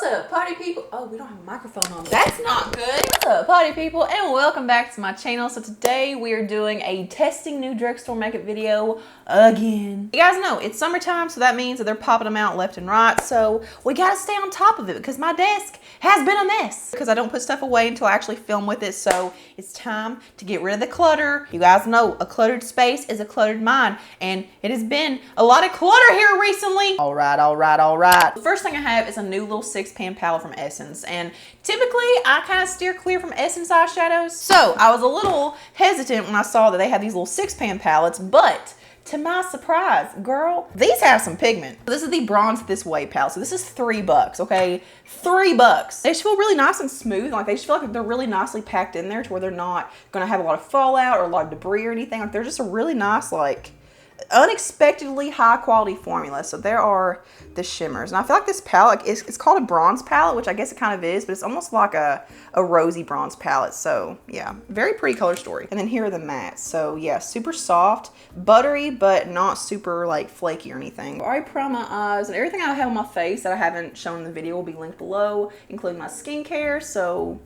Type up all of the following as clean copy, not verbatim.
up, party people? Oh, we don't have a microphone on. That's not good. What's up, party people? And welcome back to my channel. So today we are doing a testing new drugstore makeup video again. You guys know it's summertime, so that means that they're popping them out left and right. So we gotta stay on top of it because my desk has been a mess because I don't put stuff away until I actually film with it. So it's time to get rid of the clutter. You guys know a cluttered space is a cluttered mind, and it has been a lot of clutter here recently. All right. The first thing I have is a new little 6-pan palette from Essence, and typically I kind of steer clear from Essence eyeshadows. So I was a little hesitant when I saw that they had these little 6-pan palettes, but to my surprise, girl, these have some pigment. This is the Bronze This Way palette. So this is $3, okay? $3. They just feel really nice and smooth. Like they just feel like they're really nicely packed in there to where they're not gonna have a lot of fallout or a lot of debris or anything. Like they're just a really nice, like, unexpectedly high quality formula. So there are the shimmers, and I feel like this palette it's called a bronze palette, which I guess it kind of is, but it's almost like a rosy bronze palette. So yeah, very pretty color story. And then here are the mattes. So yeah, super soft, buttery, but not super like flaky or anything. I already primed my eyes, and everything I have on my face that I haven't shown in the video will be linked below, including my skincare. So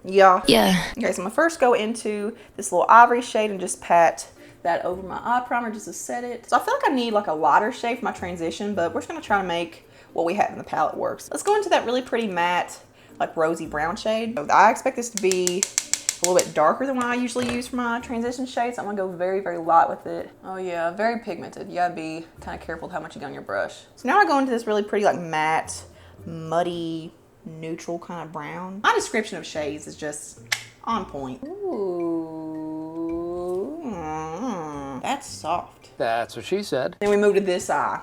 yeah. Okay, so I'm gonna first go into this little ivory shade and just pat that over my eye primer just to set it. So I feel like I need like a lighter shade for my transition, but we're just gonna try to make what we have in the palette works. Let's go into that really pretty matte, like rosy brown shade. So I expect this to be a little bit darker than what I usually use for my transition shades. So I'm gonna go very, very light with it. Oh yeah, very pigmented. You gotta be kind of careful with how much you get on your brush. So now I go into this really pretty like matte, muddy, neutral kind of brown. My description of shades is just on point. Ooh. That's soft. That's what she said. Then we move to this eye.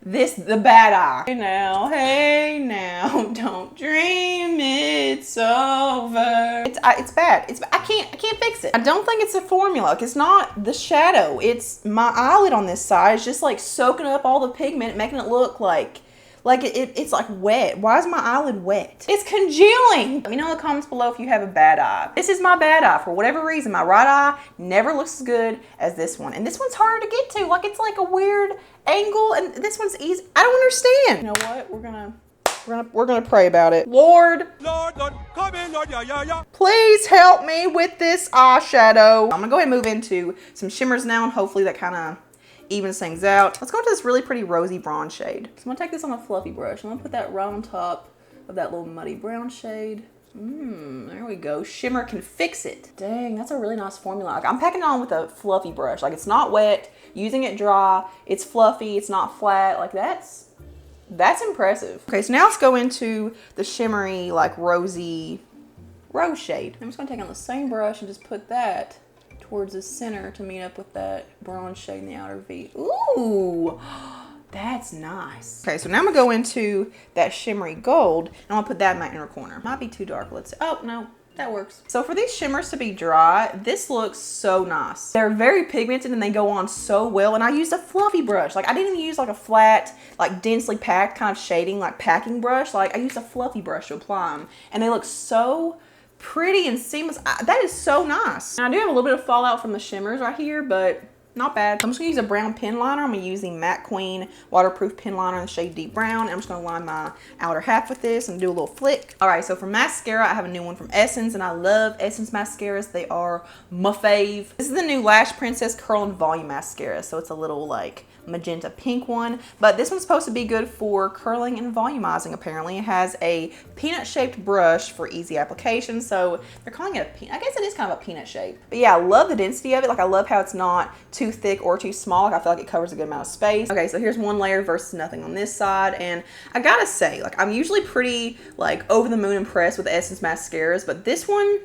The bad eye. Hey now, don't dream it's over. It's bad. I can't fix it. I don't think it's a formula. Like, it's not the shadow. It's my eyelid on this side. It's just like soaking up all the pigment, making it look like it's like wet. Why is my eyelid wet? It's congealing. Let me know in the comments below if you have a bad eye. This is my bad eye. For whatever reason, my right eye never looks as good as this one. And this one's harder to get to. Like, it's like a weird angle, and this one's easy. I don't understand. You know what? We're gonna pray about it. Lord, come in, Lord, yeah. Please help me with this eyeshadow. I'm gonna go ahead and move into some shimmers now, and hopefully that kind of evens things out. Let's go into this really pretty rosy bronze shade. So I'm gonna take this on a fluffy brush. I'm gonna put that right on top of that little muddy brown shade. There we go. Shimmer can fix it. Dang, that's a really nice formula. Like, I'm packing it on with a fluffy brush. Like, it's not wet, using it dry, it's fluffy, it's not flat. Like, that's impressive. Okay, so now let's go into the shimmery, like rosy rose shade. I'm just gonna take on the same brush and just put that towards the center to meet up with that bronze shade in the outer V. Ooh, that's nice. Okay, so now I'm gonna go into that shimmery gold, and I'm gonna put that in my inner corner. Might be too dark. Oh no, that works. So for these shimmers to be dry, this looks so nice. They're very pigmented and they go on so well. And I used a fluffy brush. Like, I didn't even use like a flat, like densely packed kind of shading, like packing brush. Like, I used a fluffy brush to apply them, and they look so pretty and seamless. That is so nice. And I do have a little bit of fallout from the shimmers right here, but not bad. I'm just gonna use a brown pen liner. I'm gonna use the Matte Queen waterproof pen liner in the shade Deep Brown. And I'm just gonna line my outer half with this and do a little flick. All right, so for mascara, I have a new one from Essence, and I love Essence mascaras. They are my fave. This is the new Lash Princess Curl and Volume Mascara. So it's a little like magenta pink one, but this one's supposed to be good for curling and volumizing. Apparently it has a peanut shaped brush for easy application, so they're calling it a peanut. I guess it is kind of a peanut shape, but yeah, I love the density of it. Like, I love how it's not too thick or too small. Like, I feel like it covers a good amount of space. Okay, so here's one layer versus nothing on this side, and I gotta say, like, I'm usually pretty like over the moon impressed with Essence mascaras, but this one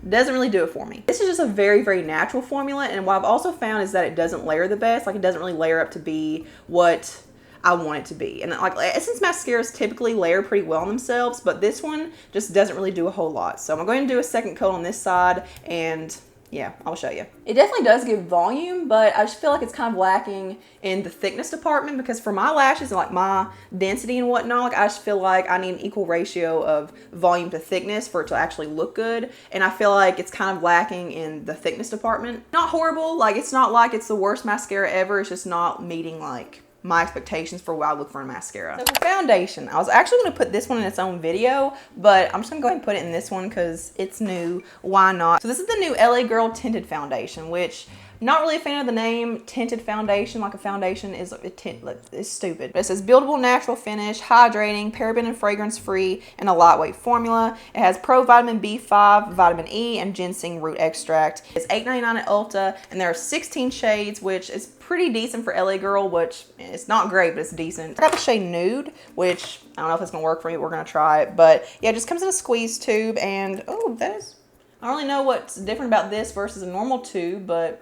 doesn't really do it for me. This is just a very, very natural formula, and what I've also found is that it doesn't layer the best. Like, it doesn't really layer up to be what I want it to be. And like, Essence mascaras typically layer pretty well on themselves, but this one just doesn't really do a whole lot. So I'm going to do a second coat on this side, and yeah, I'll show you. It definitely does give volume, but I just feel like it's kind of lacking in the thickness department, because for my lashes and like my density and whatnot, like, I just feel like I need an equal ratio of volume to thickness for it to actually look good. And I feel like it's kind of lacking in the thickness department. Not horrible. Like, it's not like it's the worst mascara ever. It's just not meeting like my expectations for what I look for in mascara. So for foundation, I was actually going to put this one in its own video, but I'm just going to go ahead and put it in this one because it's new. Why not? So this is the new LA Girl Tinted Foundation, which not really a fan of the name tinted foundation. Like a foundation is it's stupid. But it says buildable natural finish, hydrating, paraben and fragrance free, and a lightweight formula. It has pro vitamin B5, vitamin E, and ginseng root extract. It's $8.99 at Ulta, and there are 16 shades, which is pretty decent for LA Girl, which it's not great, but it's decent. I got the shade Nude, which I don't know if it's gonna work for me, but we're gonna try it. But yeah, it just comes in a squeeze tube, and oh, that is, I don't really know what's different about this versus a normal tube, but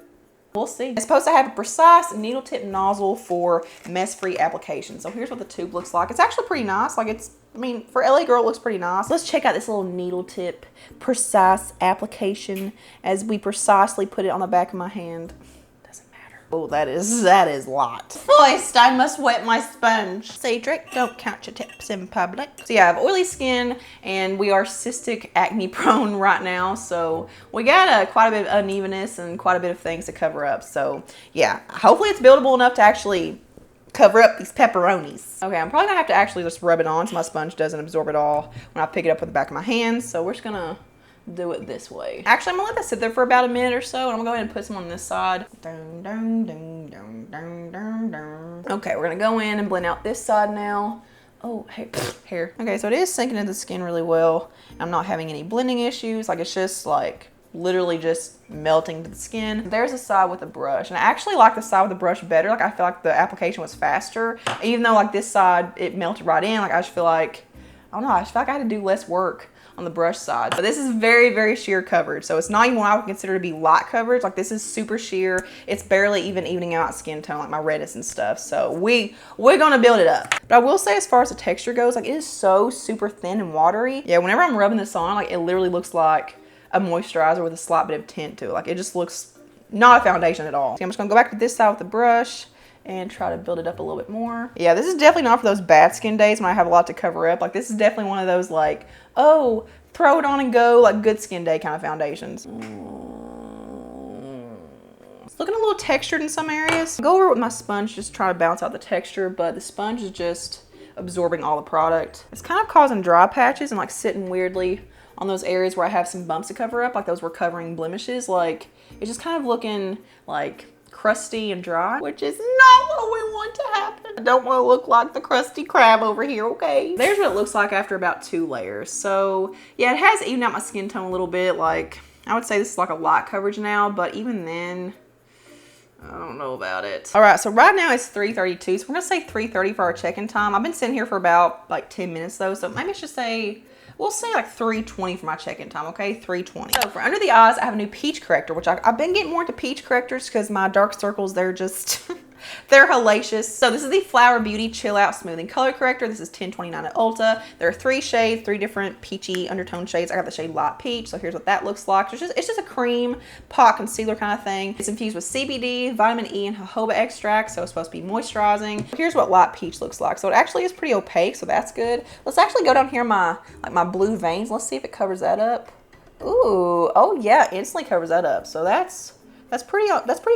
we'll see. It's supposed to have a precise needle tip nozzle for mess-free application. So here's what the tube looks like. It's actually pretty nice. Like it's, I mean, for LA Girl, it looks pretty nice. Let's check out this little needle tip precise application as we precisely put it on the back of my hand. Oh, that is a lot. First, I must wet my sponge. Cedric, don't count your tips in public. So yeah, I have oily skin and we are cystic acne prone right now. So we got quite a bit of unevenness and quite a bit of things to cover up. So yeah, hopefully it's buildable enough to actually cover up these pepperonis. Okay, I'm probably gonna have to actually just rub it on so my sponge doesn't absorb it all when I pick it up with the back of my hands. So we're just gonna do it this way. Actually, I'm gonna let that sit there for about a minute or so, and I'm gonna go ahead and put some on this side. Okay, we're gonna go in and blend out this side now. Oh, hair. Okay, so it is sinking into the skin really well. I'm not having any blending issues. Like, it's just like literally just melting to the skin. There's a side with a brush, and I actually like the side with the brush better. Like, I feel like the application was faster, even though like this side it melted right in. Like, I just feel like, I don't know, I just feel like I had to do less work on the brush side. But this is very, very sheer coverage. So it's not even what I would consider to be light coverage. Like, this is super sheer. It's barely even evening out skin tone, like my redness and stuff. So we're gonna build it up. But I will say, as far as the texture goes, like, it is so super thin and watery. Yeah, whenever I'm rubbing this on, like, it literally looks like a moisturizer with a slight bit of tint to it. Like, it just looks not a foundation at all. So I'm just gonna go back to this side with the brush and try to build it up a little bit more. Yeah, this is definitely not for those bad skin days when I have a lot to cover up. Like, this is definitely one of those like, oh, throw it on and go, like good skin day kind of foundations. It's looking a little textured in some areas. I'll go over it with my sponge, just try to balance out the texture, but the sponge is just absorbing all the product. It's kind of causing dry patches and like sitting weirdly on those areas where I have some bumps to cover up, like those were covering blemishes. Like, it's just kind of looking like crusty and dry, which is not what we want to happen. I don't want to look like the crusty crab over here, okay? There's what it looks like after about 2 layers. So yeah, it has evened out my skin tone a little bit. Like, I would say this is like a light coverage now, but even then, I don't know about it. All right, so right now it's 3:32, so we're gonna say 3:30 for our check-in time. I've been sitting here for about like 10 minutes though, so maybe I should say, we'll say like 3:20 for my check-in time, okay? 3:20. So for under the eyes, I have a new peach corrector, which I've been getting more into peach correctors because my dark circles, they're just, they're hellacious. So this is the Flower Beauty Chill Out Smoothing Color Corrector. This is $10.29 at Ulta. There are 3 shades, 3 different peachy undertone shades. I got the shade Light Peach, so here's what that looks like. It's just a cream pot concealer kind of thing. It's infused with CBD, vitamin E, and jojoba extract, so it's supposed to be moisturizing. Here's what Light Peach looks like. So it actually is pretty opaque, so that's good. Let's actually go down here my blue veins. Let's see if it covers that up. Ooh, oh yeah, instantly covers that up. So that's pretty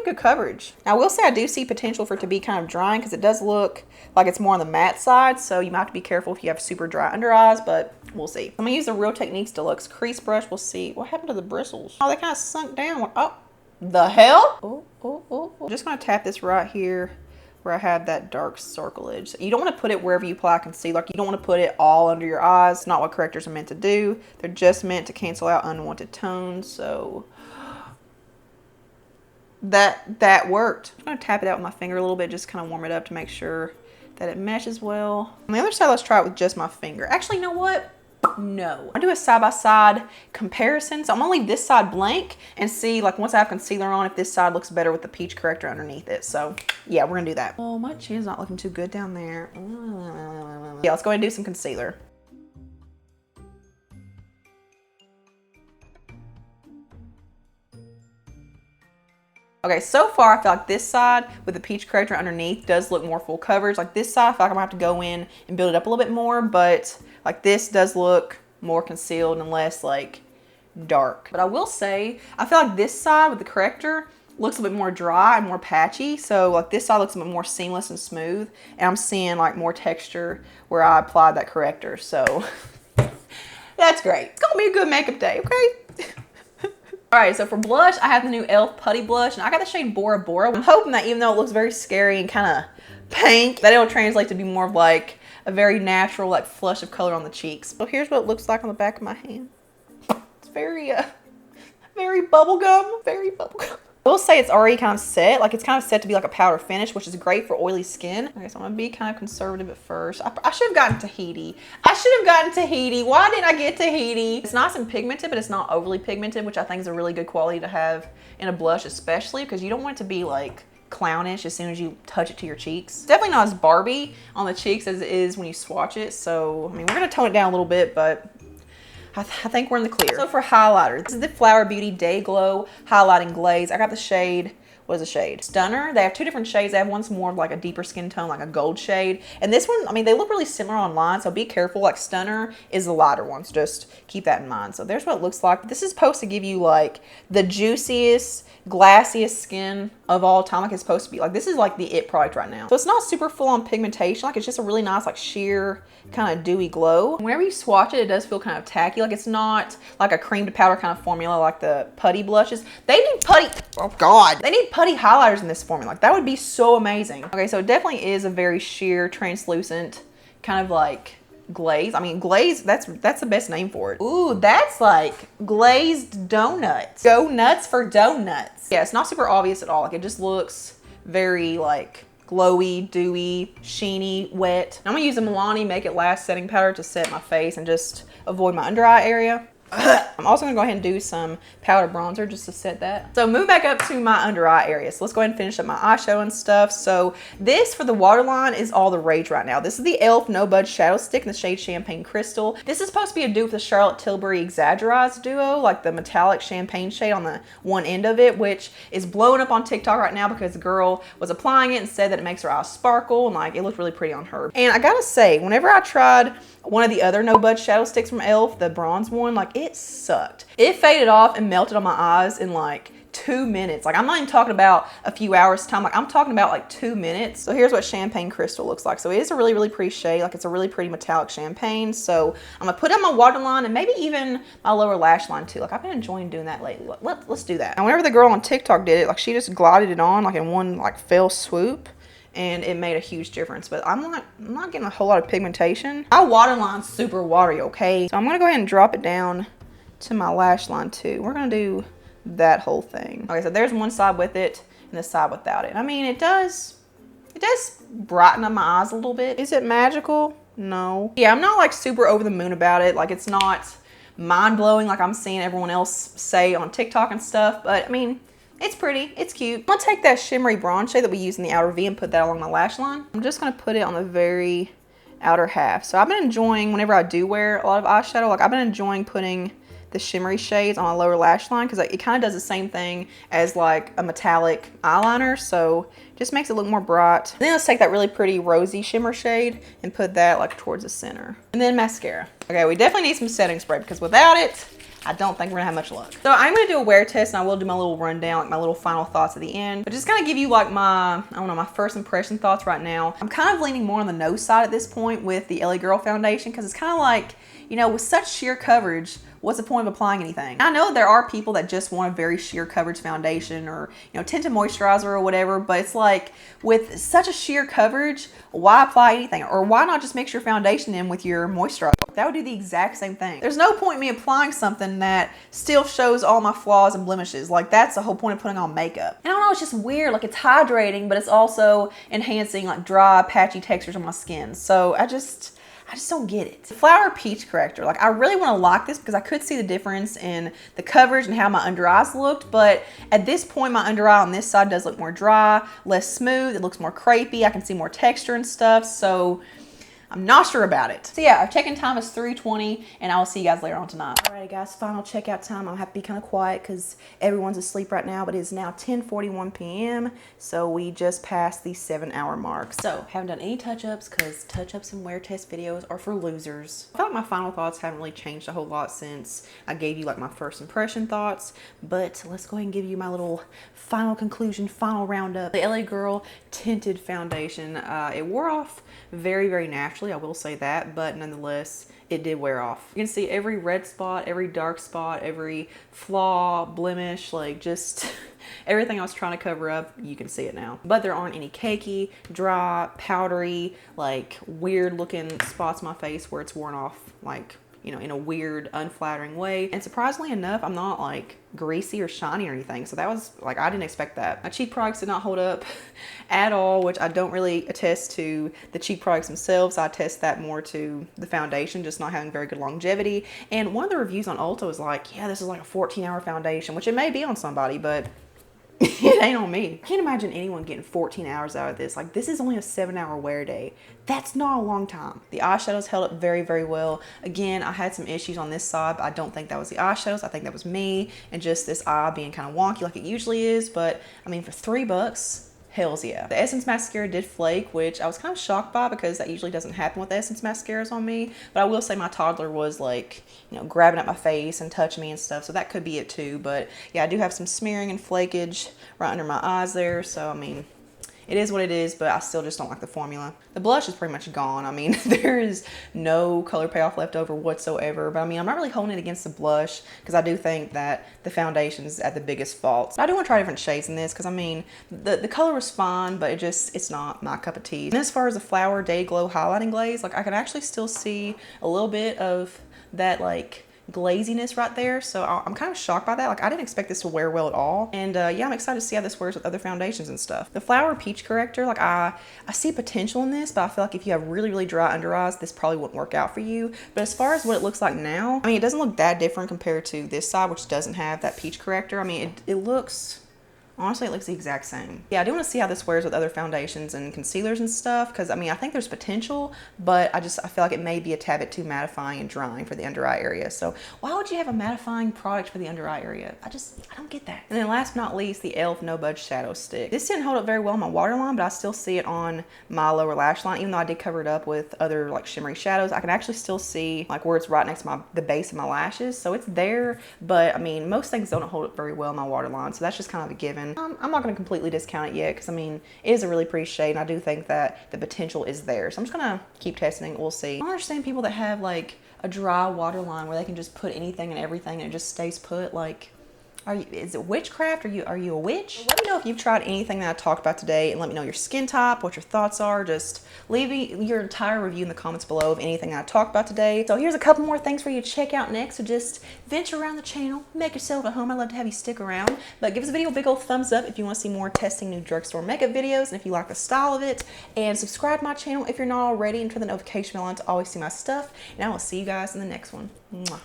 good coverage. Now, I will say I do see potential for it to be kind of drying because it does look like it's more on the matte side. So you might have to be careful if you have super dry under eyes, but we'll see. I'm gonna use the Real Techniques Deluxe Crease Brush. We'll see what happened to the bristles. Oh, they kind of sunk down. Oh, the hell? Oh. I'm just gonna tap this right here where I have that dark circleage. So you don't want to put it wherever you apply concealer. Like, you don't want to put it all under your eyes. It's not what correctors are meant to do. They're just meant to cancel out unwanted tones. So that worked. I'm gonna tap it out with my finger a little bit, just kind of warm it up to make sure that it meshes well. On the other side, let's try it with just my finger. Actually, you know what? No. I'll do a side-by-side comparison. So I'm gonna leave this side blank and see, like, once I have concealer on, if this side looks better with the peach corrector underneath it. So yeah, we're gonna do that. Oh, my chin's not looking too good down there. Yeah, let's go ahead and do some concealer. Okay, so far I feel like this side with the peach corrector underneath does look more full coverage. Like, this side I feel like I'm gonna have to go in and build it up a little bit more, but like this does look more concealed and less like dark. But I will say, I feel like this side with the corrector, looks a bit more dry and more patchy. So like this side looks a bit more seamless and smooth. And I'm seeing like more texture where I applied that corrector. So that's great. It's gonna be a good makeup day, okay? All right, so for blush, I have the new e.l.f. Putty Blush, and I got the shade Bora Bora. I'm hoping that even though it looks very scary and kind of pink, that it'll translate to be more of like a very natural like flush of color on the cheeks. So here's what it looks like on the back of my hand. It's very, very bubblegum, very bubblegum. I will say it's already kind of set, like it's kind of set to be like a powder finish, which is great for oily skin. Okay, so I'm gonna be kind of conservative at first. I should have gotten Tahiti. Why didn't I get Tahiti? It's nice and pigmented, but it's not overly pigmented, which I think is a really good quality to have in a blush, especially because you don't want it to be like clownish as soon as you touch it to your cheeks. Definitely not as Barbie on the cheeks as it is when you swatch it. So, I mean, we're gonna tone it down a little bit, but I think we're in the clear. So for highlighter, this is the Flower Beauty Day Glow Highlighting Glaze. I got the shade, what is the shade? Stunner. They have two different shades. They have one's more like a deeper skin tone, like a gold shade. And this one, I mean, they look really similar online, so be careful. Like Stunner is the lighter one, so just keep that in mind. So there's what it looks like. This is supposed to give you like the juiciest, glassiest skin of all time. Like it's supposed to be like, this is like the it product right now. So it's not super full on pigmentation. Like it's just a really nice like sheer kind of dewy glow. Whenever you swatch it, it does feel kind of tacky. Like it's not like a cream to powder kind of formula like the Putty blushes. They need putty, oh God. They need putty highlighters in this formula. Like that would be so amazing. Okay, so it definitely is a very sheer, translucent kind of like glaze. I mean, glaze, that's the best name for it. Ooh, that's like glazed donuts. Go nuts for donuts. Yeah, it's not super obvious at all. Like it just looks very like glowy, dewy, sheeny, wet. I'm gonna use the Milani Make It Last setting powder to set my face and just avoid my under eye area. I'm also gonna go ahead and do some powder bronzer just to set that. So move back up to my under eye area. So let's go ahead and finish up my eyeshadow and stuff. So this for the waterline is all the rage right now. This is the e.l.f. No Budge Shadow Stick in the shade Champagne Crystal. This is supposed to be a dupe with the Charlotte Tilbury Exaggerized duo, like the metallic champagne shade on the one end of it, which is blowing up on TikTok right now because the girl was applying it and said that it makes her eyes sparkle and like it looked really pretty on her. And I gotta say, whenever I tried one of the other No Budge shadow sticks from e.l.f., the bronze one, like it sucked. It faded off and melted on my eyes in like 2 minutes. Like I'm not even talking about a few hours time. Like I'm talking about like 2 minutes. So here's what Champagne Crystal looks like. So it is a really, really pretty shade. Like it's a really pretty metallic champagne. So I'm gonna put it on my waterline and maybe even my lower lash line too. Like I've been enjoying doing that lately. Let's do that. And whenever the girl on TikTok did it, like she just glided it on like in one like fell swoop. And it made a huge difference, but I'm not getting a whole lot of pigmentation. My waterline's super watery, okay? So I'm gonna go ahead and drop it down to my lash line too. We're gonna do that whole thing. Okay, so there's one side with it and the side without it. I mean, it does brighten up my eyes a little bit. Is it magical? No. Yeah, I'm not like super over the moon about it. Like it's not mind-blowing like I'm seeing everyone else say on TikTok and stuff, but I mean, it's pretty, it's cute. I'm gonna take that shimmery bronze shade that we use in the outer V and put that along my lash line. I'm just gonna put it on the very outer half. So I've been enjoying, whenever I do wear a lot of eyeshadow, like I've been enjoying putting the shimmery shades on my lower lash line because it kind of does the same thing as like a metallic eyeliner. So it just makes it look more bright. And then let's take that really pretty rosy shimmer shade and put that like towards the center. And then mascara. Okay, we definitely need some setting spray because without it, I don't think we're gonna have much luck. So I'm gonna do a wear test and I will do my little rundown, like my little final thoughts at the end. But just kind of give you like my, I don't know, my first impression thoughts right now. I'm kind of leaning more on the nose side at this point with the LA Girl Foundation because it's kind of like, you know, with such sheer coverage, what's the point of applying anything? I know there are people that just want a very sheer coverage foundation or, you know, tinted moisturizer or whatever, but it's like with such a sheer coverage, why apply anything? Or why not just mix your foundation in with your moisturizer? That would do the exact same thing. There's no point in me applying something that still shows all my flaws and blemishes. Like that's the whole point of putting on makeup. And I don't know, it's just weird. Like it's hydrating, but it's also enhancing like dry, patchy textures on my skin. So I just don't get it. Flower Peach Corrector. Like I really want to lock this because I could see the difference in the coverage and how my under eyes looked. But at this point, my under eye on this side does look more dry, less smooth. It looks more crepey. I can see more texture and stuff. So I'm not sure about it. So yeah, our check-in time is 3:20, and I will see you guys later on tonight. Alrighty guys, final checkout time. I'll have to be kind of quiet because everyone's asleep right now, but it is now 10:41 p.m. So we just passed the 7-hour mark. So haven't done any touch-ups because touch-ups and wear test videos are for losers. I feel like my final thoughts haven't really changed a whole lot since I gave you like my first impression thoughts, but let's go ahead and give you my little final conclusion, final roundup. The LA Girl Tinted Foundation, it wore off very, very naturally, I will say that, but nonetheless, it did wear off. You can see every red spot, every dark spot, every flaw, blemish, like just everything I was trying to cover up, you can see it now. But there aren't any cakey, dry, powdery, like weird looking spots on my face where it's worn off, like, you know, in a weird, unflattering way. And surprisingly enough, I'm not like greasy or shiny or anything. So that was like, I didn't expect that. My cheek products did not hold up at all, which I don't really attest to the cheek products themselves. I attest that more to the foundation just not having very good longevity. And one of the reviews on Ulta was like, yeah, this is like a 14-hour foundation, which it may be on somebody, but it ain't on me. I can't imagine anyone getting 14 hours out of this. Like, this is only a 7-hour wear day. That's not a long time. The eyeshadows held up very, very well. Again, I had some issues on this side, but I don't think that was the eyeshadows. I think that was me and just this eye being kind of wonky like it usually is. But I mean, for $3, hells yeah. The Essence mascara did flake, which I was kind of shocked by because that usually doesn't happen with Essence mascaras on me. But I will say my toddler was like, you know, grabbing at my face and touching me and stuff. So that could be it too. But yeah, I do have some smearing and flakage right under my eyes there. So I mean, it is what it is, but I still just don't like the formula. The blush is pretty much gone. I mean, there is no color payoff left over whatsoever. But I mean, I'm not really holding it against the blush because I do think that the foundation is at the biggest fault. But I do want to try different shades in this because I mean, the color was fine, but it's not my cup of tea. And as far as the Flower Day Glow highlighting glaze, like I can actually still see a little bit of that like glaziness right there, so I'm kind of shocked by that. Like, I didn't expect this to wear well at all. And yeah, I'm excited to see how this wears with other foundations and stuff. The Flower Peach Corrector, like I see potential in this, but I feel like if you have really, really dry under eyes, this probably wouldn't work out for you. But as far as what it looks like now, I mean, it doesn't look that different compared to this side, which doesn't have that peach corrector. I mean, it looks, honestly, it looks the exact same. Yeah, I do want to see how this wears with other foundations and concealers and stuff, because I mean, I think there's potential, but I feel like it may be a tad bit too mattifying and drying for the under eye area. So why would you have a mattifying product for the under eye area? I don't get that. And then last but not least, the e.l.f. No Budge Shadow Stick. This didn't hold up very well on my waterline, but I still see it on my lower lash line. Even though I did cover it up with other like shimmery shadows, I can actually still see like where it's right next to the base of my lashes. So it's there, but I mean, most things don't hold up very well on my waterline. So that's just kind of a given. I'm not going to completely discount it yet because I mean, it is a really pretty shade and I do think that the potential is there. So I'm just going to keep testing it. We'll see. I don't understand people that have like a dry waterline where they can just put anything and everything and it just stays put. Like, is it witchcraft? Are you a witch? Let me know if you've tried anything that I talked about today and let me know your skin type, what your thoughts are. Just leave me your entire review in the comments below of anything that I talked about today. So here's a couple more things for you to check out next. So just venture around the channel, make yourself at home. I'd love to have you stick around. But give this video a big old thumbs up if you want to see more testing new drugstore makeup videos and if you like the style of it. And subscribe to my channel if you're not already and turn the notification bell on to always see my stuff. And I will see you guys in the next one. Mwah.